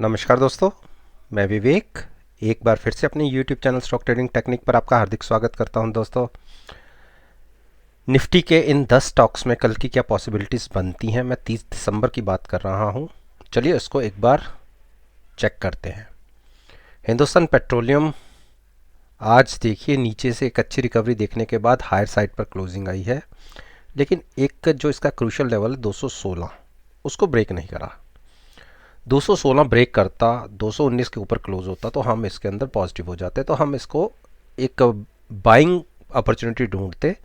नमस्कार दोस्तों, मैं विवेक एक बार फिर से अपने YouTube channel stock trading technique पर आपका हार्दिक स्वागत करता हूं। दोस्तों, निफ्टी के इन 10 स्टॉक्स में कल की क्या पॉसिबिलिटीज़ बनती हैं, मैं 30 दिसंबर की बात कर रहा हूं। चलिए इसको एक बार चेक करते हैं। हिंदुस्तान पेट्रोलियम आज देखिए नीचे से एक अच्छी रिकवरी देखने के बाद हायर साइड पर क्लोजिंग आई है, लेकिन एक जो इसका क्रूशियल लेवल 216 उसको ब्रेक नहीं करा। 216 ब्रेक करता, 219 के ऊपर क्लोज होता तो हम इसके अंदर पॉजिटिव हो जाते, तो हम इसको एक बाइंग अपॉर्चुनिटी ढूंढते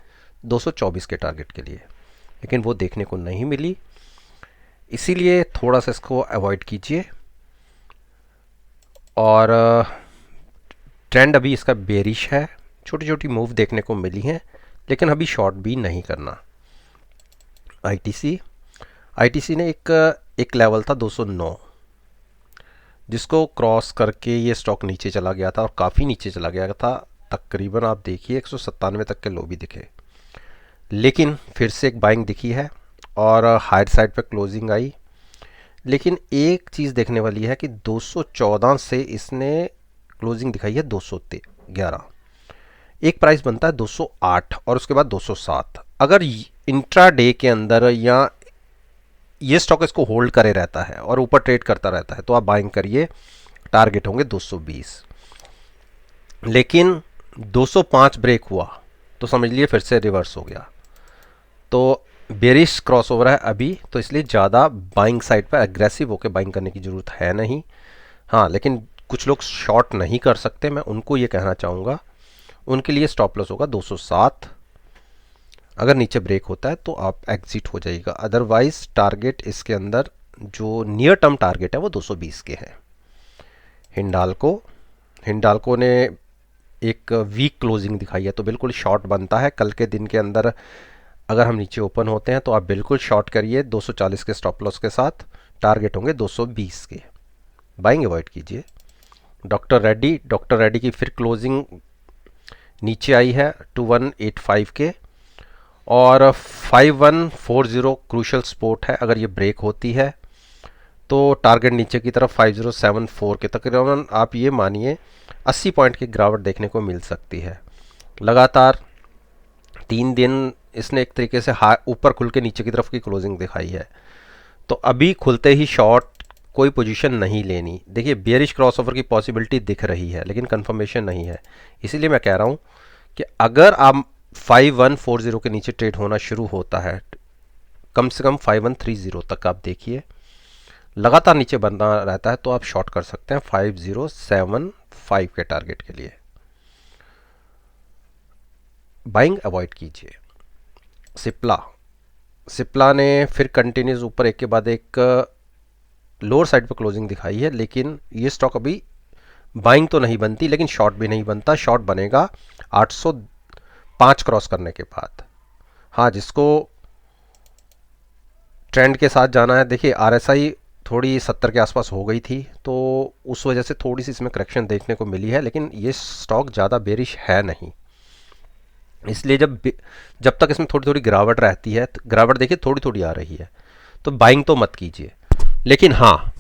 224 के टारगेट के लिए, लेकिन वो देखने को नहीं मिली। इसीलिए थोड़ा सा इसको अवॉइड कीजिए। और ट्रेंड अभी इसका बेरिश है, छोटी छोटी मूव देखने को मिली हैं, लेकिन अभी शॉर्ट भी नहीं करना। आईटीसी ने एक लेवल था 209, जिसको क्रॉस करके ये स्टॉक नीचे चला गया था और काफ़ी नीचे चला गया था। तकरीबन आप देखिए 197 तक के लो भी दिखे, लेकिन फिर से एक बाइंग दिखी है और हायर साइड पे क्लोजिंग आई। लेकिन एक चीज़ देखने वाली है कि 214 से इसने क्लोजिंग दिखाई है 211, एक प्राइस बनता है 208 और उसके बाद 207। अगर इंट्रा डे के अंदर या ये स्टॉक इसको होल्ड करे रहता है और ऊपर ट्रेड करता रहता है तो आप बाइंग करिए, टारगेट होंगे 220। लेकिन 205 ब्रेक हुआ तो समझ लिए फिर से रिवर्स हो गया, तो बेरिश क्रॉसओवर है अभी, तो इसलिए ज़्यादा बाइंग साइड पर एग्रेसिव होकर बाइंग करने की ज़रूरत है नहीं। हाँ, लेकिन कुछ लोग शॉर्ट नहीं कर सकते, मैं उनको ये कहना चाहूँगा, उनके लिए स्टॉप लॉस होगा 207। अगर नीचे ब्रेक होता है तो आप एग्जिट हो जाइएगा, अदरवाइज टारगेट इसके अंदर जो नियर टर्म टारगेट है वो 220 के हैं। हिंडाल्को हिंडाल्को ने एक वीक क्लोजिंग दिखाई है, तो बिल्कुल शॉर्ट बनता है कल के दिन के अंदर। अगर हम नीचे ओपन होते हैं तो आप बिल्कुल शॉर्ट करिए 240 के स्टॉप लॉस के साथ, टारगेट होंगे 220 के, बाइंग अवॉइड कीजिए। डॉक्टर रेड्डी की फिर क्लोजिंग नीचे आई है 2185 के, और 5140 क्रूशल सपोर्ट है। अगर ये ब्रेक होती है तो टारगेट नीचे की तरफ 5074 के, तकरीबन आप ये मानिए 80 पॉइंट की गिरावट देखने को मिल सकती है। लगातार 3 दिन इसने एक तरीके से ऊपर खुल के नीचे की तरफ की क्लोजिंग दिखाई है, तो अभी खुलते ही शॉर्ट कोई पोजीशन नहीं लेनी। देखिए बेयरिश क्रॉसओवर की पॉसिबिलिटी दिख रही है, लेकिन कंफर्मेशन नहीं है। इसीलिए मैं कह रहा हूँ कि अगर आप 5140 के नीचे ट्रेड होना शुरू होता है, कम से कम 5130 तक आप देखिए, लगातार नीचे बना रहता है तो आप शॉर्ट कर सकते हैं 5075 के टारगेट के लिए। बाइंग अवॉइड कीजिए। सिप्ला ने फिर कंटिन्यूस ऊपर एक के बाद एक लोअर साइड पर क्लोजिंग दिखाई है, लेकिन ये स्टॉक अभी बाइंग तो नहीं बनती, लेकिन शॉर्ट भी नहीं बनता। शॉर्ट बनेगा 805 क्रॉस करने के बाद। हाँ, जिसको ट्रेंड के साथ जाना है, देखिए आरएसआई थोड़ी 70 के आसपास हो गई थी, तो उस वजह से थोड़ी सी इसमें करेक्शन देखने को मिली है, लेकिन ये स्टॉक ज़्यादा बेरिश है नहीं। इसलिए जब तक इसमें थोड़ी थोड़ी गिरावट रहती है, गिरावट देखिए थोड़ी थोड़ी आ रही है, तो बाइंग तो मत कीजिए। लेकिन हाँ,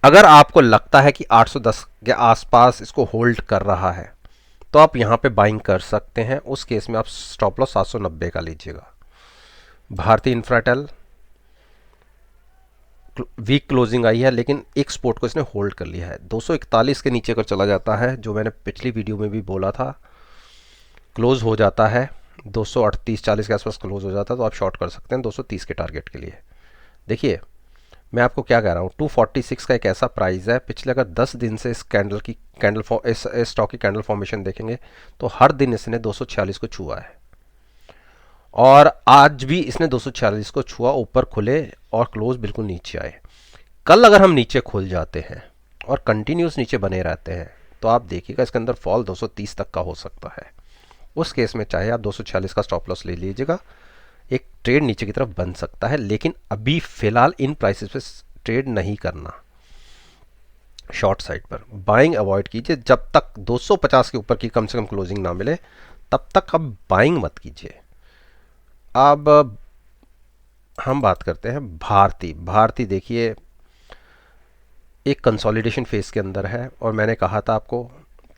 अगर आपको लगता है कि 810 के आसपास इसको होल्ड कर रहा है तो आप यहाँ पे बाइंग कर सकते हैं। उस केस में आप स्टॉप लॉस 790 का लीजिएगा। भारतीय इंफ्राटेल वीक क्लोजिंग आई है, लेकिन एक स्पोर्ट को इसने होल्ड कर लिया है। 241 के नीचे अगर चला जाता है, जो मैंने पिछली वीडियो में भी बोला था, क्लोज हो जाता है 238-40 के आसपास क्लोज हो जाता है, तो आप शॉर्ट कर सकते हैं 230 के टारगेट के लिए। देखिए मैं आपको क्या कह रहा हूँ, 246 का एक ऐसा प्राइस है, पिछले अगर 10 दिन से इस इस स्टॉक की कैंडल फॉर्मेशन देखेंगे तो हर दिन इसने 246 को छुआ है, और आज भी इसने 246 को छुआ, ऊपर खुले और क्लोज बिल्कुल नीचे आए। कल अगर हम नीचे खुल जाते हैं और कंटिन्यूस नीचे बने रहते हैं तो आप देखिएगा इसके अंदर फॉल 230 तक का हो सकता है। उस केस में चाहे आप 246 का स्टॉप लॉस ले लीजिएगा, एक ट्रेड नीचे की तरफ बन सकता है, लेकिन अभी फिलहाल इन प्राइसेस पे ट्रेड नहीं करना। शॉर्ट साइड पर बाइंग अवॉइड कीजिए, जब तक 250 के ऊपर की कम से कम क्लोजिंग ना मिले तब तक अब बाइंग मत कीजिए। अब हम बात करते हैं भारती देखिए एक कंसोलिडेशन फेज़ के अंदर है और मैंने कहा था आपको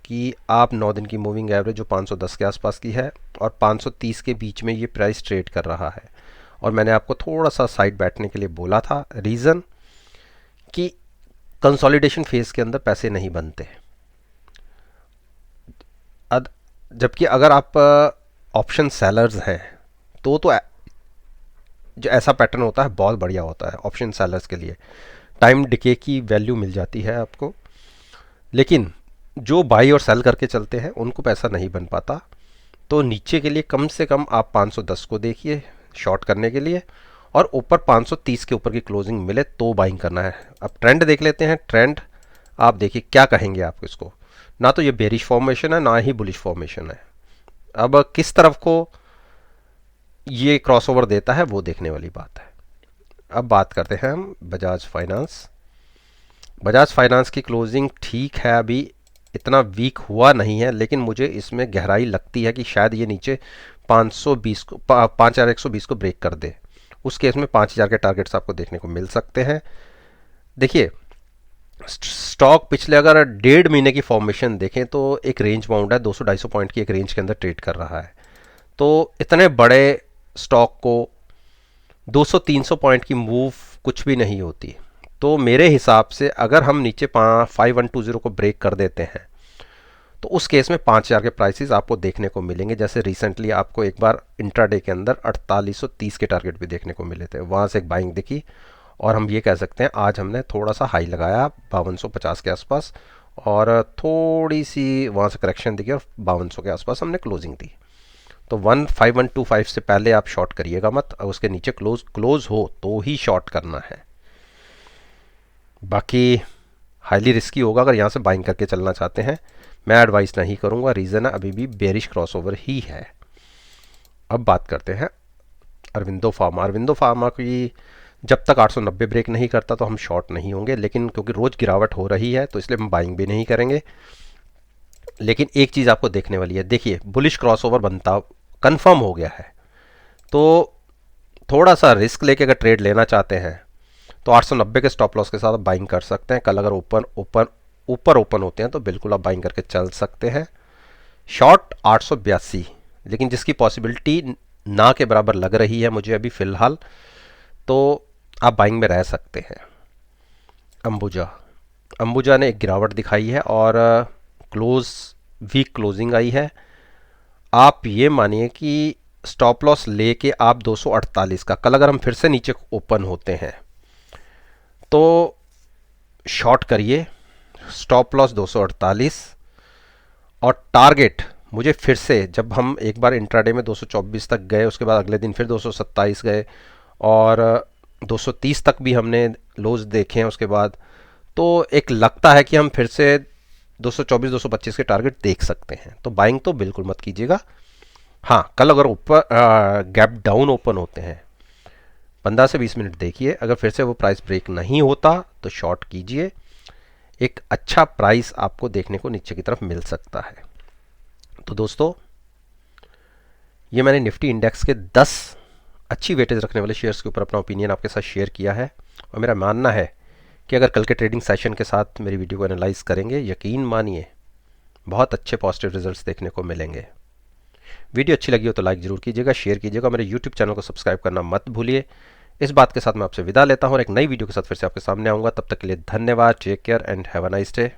कि आप 9 दिन की मूविंग एवरेज जो 510 के आसपास की है और 530 के बीच में ये प्राइस ट्रेड कर रहा है। और मैंने आपको थोड़ा सा साइड बैठने के लिए बोला था, रीज़न कि कंसोलिडेशन फेज़ के अंदर पैसे नहीं बनते। जबकि अगर आप ऑप्शन सेलर्स हैं तो जो ऐसा पैटर्न होता है बहुत बढ़िया होता है ऑप्शन सेलर्स के लिए, टाइम डिके की वैल्यू मिल जाती है आपको। लेकिन जो बाई और सेल करके चलते हैं उनको पैसा नहीं बन पाता। तो नीचे के लिए कम से कम आप 510 को देखिए शॉर्ट करने के लिए, और ऊपर 530 के ऊपर की क्लोजिंग मिले तो बाइंग करना है। अब ट्रेंड देख लेते हैं। ट्रेंड आप देखिए क्या कहेंगे आप इसको, ना तो ये बेरिश फॉर्मेशन है ना ही बुलिश फॉर्मेशन है। अब किस तरफ को ये क्रॉसओवर देता है वो देखने वाली बात है। अब बात करते हैं हम बजाज फाइनेंस। बजाज फाइनेंस की क्लोजिंग ठीक है, अभी इतना वीक हुआ नहीं है, लेकिन मुझे इसमें गहराई लगती है कि शायद ये नीचे 520 को 5120 को ब्रेक कर दे। उस केस में 5000 के टारगेट्स आपको देखने को मिल सकते हैं। देखिए स्टॉक पिछले अगर 1.5 महीने की फॉर्मेशन देखें तो एक रेंज बाउंड है, 200-250 पॉइंट की एक रेंज के अंदर ट्रेड कर रहा है। तो इतने बड़े स्टॉक को 200-300 पॉइंट की मूव कुछ भी नहीं होती। तो मेरे हिसाब से अगर हम नीचे 5120 को ब्रेक कर देते हैं तो उस केस में 5000 के प्राइसेस आपको देखने को मिलेंगे। जैसे रिसेंटली आपको एक बार इंट्राडे के अंदर 4830 के टारगेट भी देखने को मिले थे, वहाँ से एक बाइंग दिखी और हम ये कह सकते हैं आज हमने थोड़ा सा हाई लगाया 5250 के आसपास और थोड़ी सी वहाँ से करेक्शन दिखी और 5200 के आसपास हमने क्लोजिंग दी। तो 15125 से पहले आप शॉर्ट करिएगा मत, और उसके नीचे क्लोज हो तो ही शॉर्ट करना है। बाकी हाईली रिस्की होगा अगर यहाँ से बाइंग करके चलना चाहते हैं, मैं एडवाइस नहीं करूँगा। रीज़न है अभी भी बेरिश क्रॉसओवर ही है। अब बात करते हैं अरविंदो फार्मा। अरविंदो फार्मा की जब तक 890 ब्रेक नहीं करता तो हम शॉर्ट नहीं होंगे, लेकिन क्योंकि रोज़ गिरावट हो रही है तो इसलिए हम बाइंग भी नहीं करेंगे। लेकिन एक चीज़ आपको देखने वाली है, देखिए बुलिश क्रॉसओवर बनता कंफर्म हो गया है, तो थोड़ा सा रिस्क लेके अगर ट्रेड लेना चाहते हैं तो 890 के स्टॉप लॉस के साथ आप बाइंग कर सकते हैं। कल अगर ऊपर ओपन होते हैं तो बिल्कुल आप बाइंग करके चल सकते हैं। शॉर्ट 882, लेकिन जिसकी पॉसिबिलिटी ना के बराबर लग रही है मुझे अभी फ़िलहाल, तो आप बाइंग में रह सकते हैं। अंबुजा ने एक गिरावट दिखाई है और वीक क्लोजिंग आई है। आप ये मानिए कि स्टॉप लॉस लेके आप 248 का, कल अगर हम फिर से नीचे ओपन होते हैं तो शॉर्ट करिए, स्टॉप लॉस 248 और टारगेट मुझे फिर से, जब हम एक बार इंट्राडे में 224 तक गए उसके बाद अगले दिन फिर 227 गए और 230 तक भी हमने लोज देखे हैं उसके बाद, तो एक लगता है कि हम फिर से 224-225 के टारगेट देख सकते हैं। तो बाइंग तो बिल्कुल मत कीजिएगा। हाँ, कल अगर ऊपर गैप डाउन ओपन होते हैं 15 से 20 मिनट देखिए, अगर फिर से वो प्राइस ब्रेक नहीं होता तो शॉर्ट कीजिए। एक अच्छा प्राइस आपको देखने को नीचे की तरफ मिल सकता है। तो दोस्तों ये मैंने निफ्टी इंडेक्स के 10 अच्छी वेटेज रखने वाले शेयर्स के ऊपर अपना ओपिनियन आपके साथ शेयर किया है, और मेरा मानना है कि अगर कल के ट्रेडिंग सेशन के साथ मेरी वीडियो को एनालाइज करेंगे, यकीन मानिए बहुत अच्छे पॉजिटिव रिजल्ट्स देखने को मिलेंगे। वीडियो अच्छी लगी हो तो लाइक ज़रूर कीजिएगा, शेयर कीजिएगा, मेरे यूट्यूब चैनल को सब्सक्राइब करना मत भूलिए। इस बात के साथ मैं आपसे विदा लेता हूँ और एक नई वीडियो के साथ फिर से आपके सामने आऊँगा। तब तक के लिए धन्यवाद। Take care and have a nice day.